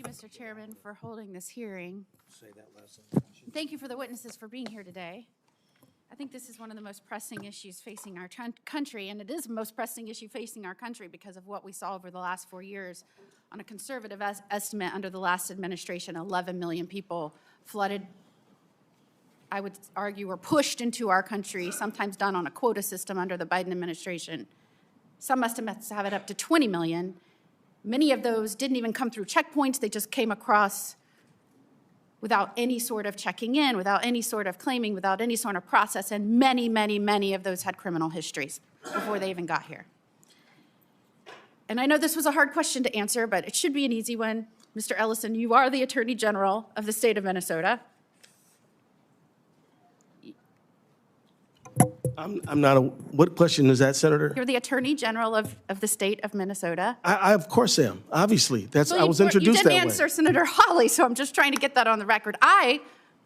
you, Mr. Chairman, for holding this hearing. Say that last sentence. Thank you for the witnesses for being here today. I think this is one of the most pressing issues facing our country, and it is the most pressing issue facing our country because of what we saw over the last 4 years. On a conservative estimate under the last administration, 11 million people flooded, I would argue, were pushed into our country, sometimes done on a quota system under the Biden administration. Some estimates have it up to 20 million. Many of those didn't even come through checkpoints. They just came across without any sort of checking in, without any sort of claiming, without any sort of process, and many, many, many of those had criminal histories before they even got here. And I know this was a hard question to answer, but it should be an easy one. Mr. Ellison, you are the Attorney General of the state of Minnesota. I'm not a, what question is that, Senator? You're the Attorney General of the state of Minnesota. I of course am, obviously. That's, Well, I was introduced that way. You didn't answer Senator Hawley, so I'm just trying to get that on the record. I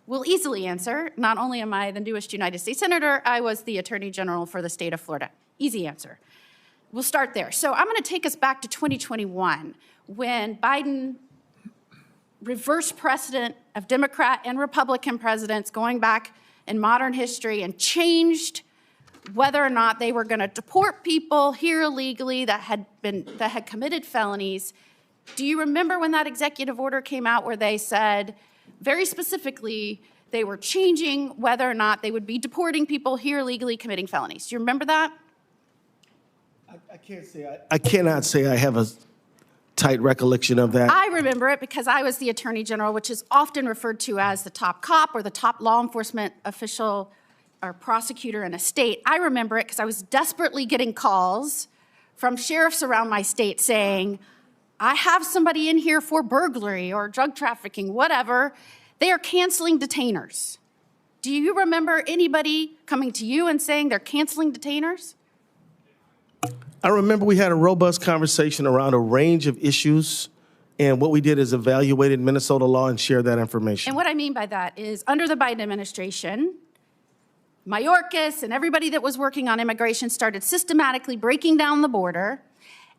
will easily answer. Not only am I the newest United States Senator, I was the Attorney General for the state of Florida. Easy answer. We'll start there. So I'm going to take us back to 2021 when Biden reversed precedent of Democrat and Republican presidents going back in modern history and changed whether or not they were going to deport people here illegally that had committed felonies. Do you remember when that executive order came out where they said very specifically they were changing whether or not they would be deporting people here illegally committing felonies? Do you remember that? I cannot say I have a tight recollection of that. I remember it because I was the Attorney General, which is often referred to as the top cop or the top law enforcement official or prosecutor in a state. I remember it because I was desperately getting calls from sheriffs around my state saying, I have somebody in here for burglary or drug trafficking, whatever. They are canceling detainers. Do you remember anybody coming to you and saying they're canceling detainers? I remember we had a robust conversation around a range of issues, and what we did is evaluated Minnesota law and shared that information. And what I mean by that is under the Biden administration, Mayorkas and everybody that was working on immigration started systematically breaking down the border.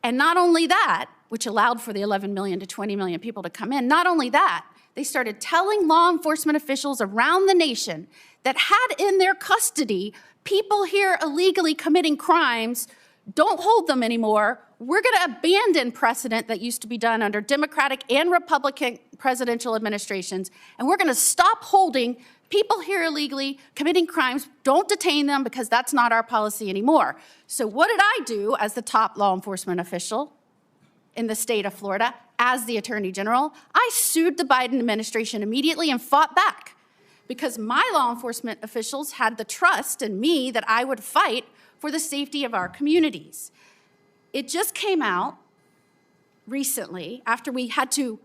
And not only that, which allowed for the 11 million to 20 million people to come in, not only that, they started telling law enforcement officials around the nation that had in their custody people here illegally committing crimes, don't hold them anymore. We're going to abandon precedent that used to be done under Democratic and Republican presidential administrations, and we're going to stop holding people here illegally committing crimes. Don't detain them because that's not our policy anymore. So what did I do as the top law enforcement official in the state of Florida, as the Attorney General? I sued the Biden administration immediately and fought back because my law enforcement officials had the trust in me that I would fight for the safety of our communities. It just came out recently after we had to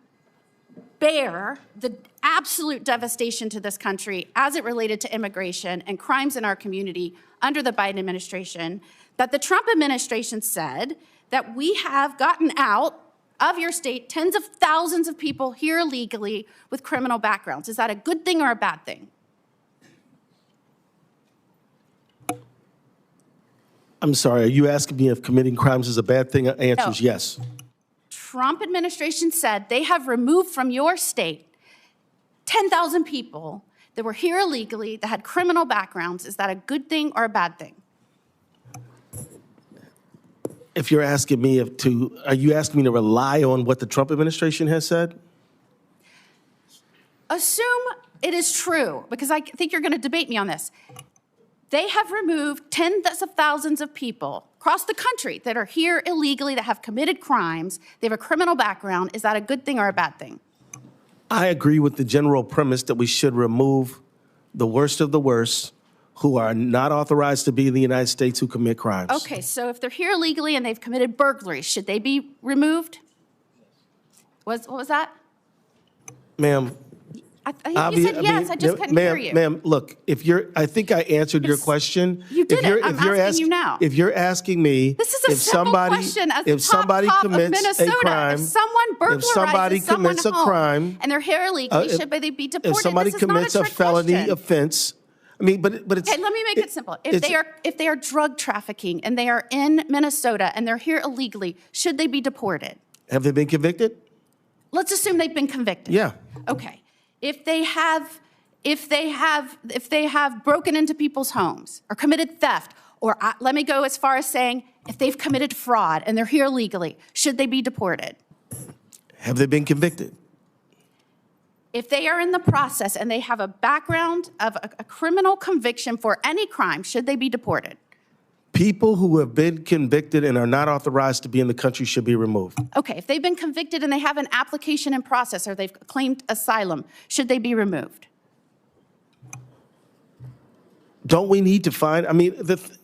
bear the absolute devastation to this country as it related to immigration and crimes in our community under the Biden administration, that the Trump administration said that we have gotten out of your state tens of thousands of people here illegally with criminal backgrounds. Is that a good thing or a bad thing? I'm sorry, are you asking me if committing crimes is a bad thing? Answer is yes. Trump administration said they have removed from your state 10,000 people that were here illegally that had criminal backgrounds. Is that a good thing or a bad thing? If you're asking me are you asking me to rely on what the Trump administration has said? Assume it is true, because I think you're going to debate me on this. They have removed tens of thousands of people across the country that are here illegally, that have committed crimes. They have a criminal background. Is that a good thing or a bad thing? I agree with the general premise that we should remove the worst of the worst who are not authorized to be in the United States who commit crimes. Okay, so if they're here illegally and they've committed burglary, should they be removed? What was that? Ma'am. You said yes, I just couldn't hear you. Ma'am, look, I think I answered your question. You didn't. I'm asking you now. If you're asking me, this is a simple question. As if somebody commits Minnesota, a crime, if someone burglarizes commits a home crime, and they're here illegally, should they be deported? if somebody commits a felony offense, I mean, but it's. Okay, let me make it simple. If they are drug trafficking and they are in Minnesota and they're here illegally, should they be deported? Have they been convicted? Let's assume they've been convicted. Yeah. Okay. If they have broken into people's homes or committed theft, or let me go as far as saying if they've committed fraud and they're here illegally, should they be deported? Have they been convicted? If they are in the process and they have a background of a criminal conviction for any crime, should they be deported? People who have been convicted and are not authorized to be in the country should be removed. Okay, if they've been convicted and they have an application in process or they've claimed asylum, should they be removed? Don't we need to find,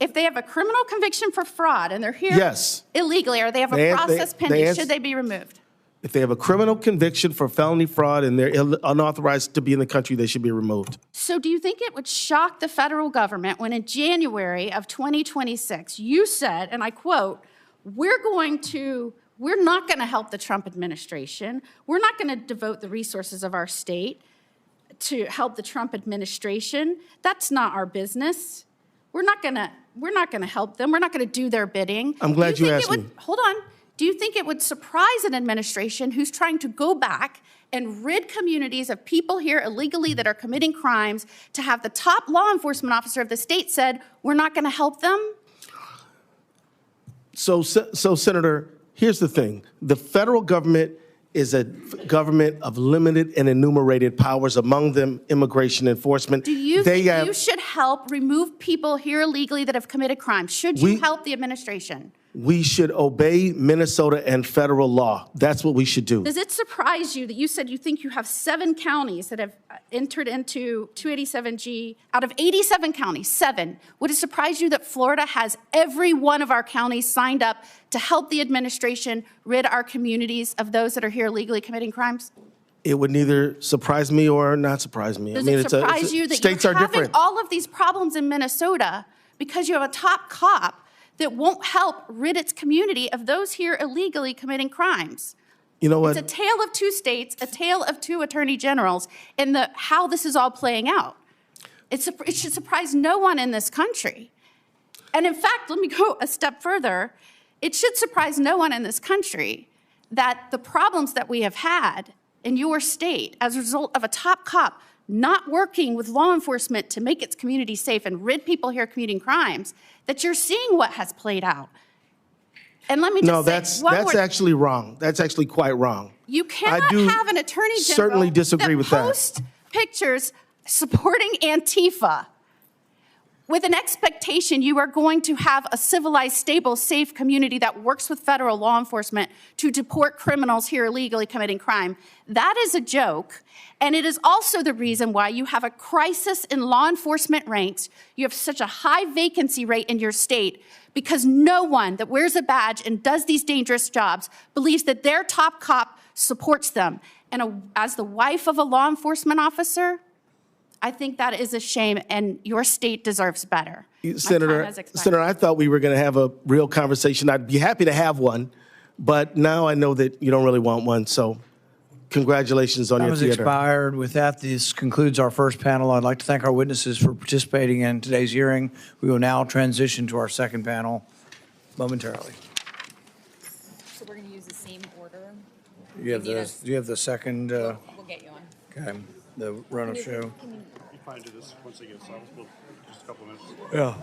If they have a criminal conviction for fraud and they're here Yes. illegally, or they have a process pending, should they be removed? If they have a criminal conviction for felony fraud and they're unauthorized to be in the country, they should be removed. So do you think it would shock the federal government when in January of 2026, you said, and I quote, we're not going to help the Trump administration. We're not going to devote the resources of our state to help the Trump administration. That's not our business. We're not going to help them. We're not going to do their bidding. I'm glad you asked me. Hold on. Do you think it would surprise an administration who's trying to go back and rid communities of people here illegally that are committing crimes to have the top law enforcement officer of the state said, we're not going to help them? So, Senator, here's the thing. The federal government is a government of limited and enumerated powers, among them immigration enforcement. Do you think you should help remove people here illegally that have committed crimes? Should you help the administration? We should obey Minnesota and federal law. That's what we should do. Does it surprise you that you said you think you have 7 counties that have entered into 287G? Out of 87 counties, 7. Would it surprise you that Florida has every one of our counties signed up to help the administration rid our communities of those that are here legally committing crimes? It would neither surprise me or not surprise me. Does it surprise you that states you're are having different. all of these problems in Minnesota because you have a top cop that won't help rid its community of those here illegally committing crimes? You know what? It's a tale of 2 states, a tale of 2 attorney generals, and how this is all playing out. It should surprise no one in this country. And in fact, let me go a step further. It should surprise no one in this country that the problems that we have had in your state as a result of a top cop not working with law enforcement to make its community safe and rid people here committing crimes, that you're seeing what has played out. And let me just say, that's actually wrong. That's actually quite wrong. You cannot have an attorney general certainly disagree with that. Post pictures supporting Antifa with an expectation you are going to have a civilized, stable, safe community that works with federal law enforcement to deport criminals here illegally committing crime. That is a joke. And it is also the reason why you have a crisis in law enforcement ranks. You have such a high vacancy rate in your state because no one that wears a badge and does these dangerous jobs believes that their top cop supports them. And as the wife of a law enforcement officer, I think that is a shame, and your state deserves better. Senator, I thought we were going to have a real conversation. I'd be happy to have one, but now I know that you don't really want one, so congratulations on your theater. Time has expired. With that, this concludes our first panel. I'd like to thank our witnesses for participating in today's hearing. We will now transition to our second panel momentarily. So we're going to use the same order? Do you have the second? We'll get you on. Okay, the run of show. You find this once they get settled, just a couple of minutes. Yeah.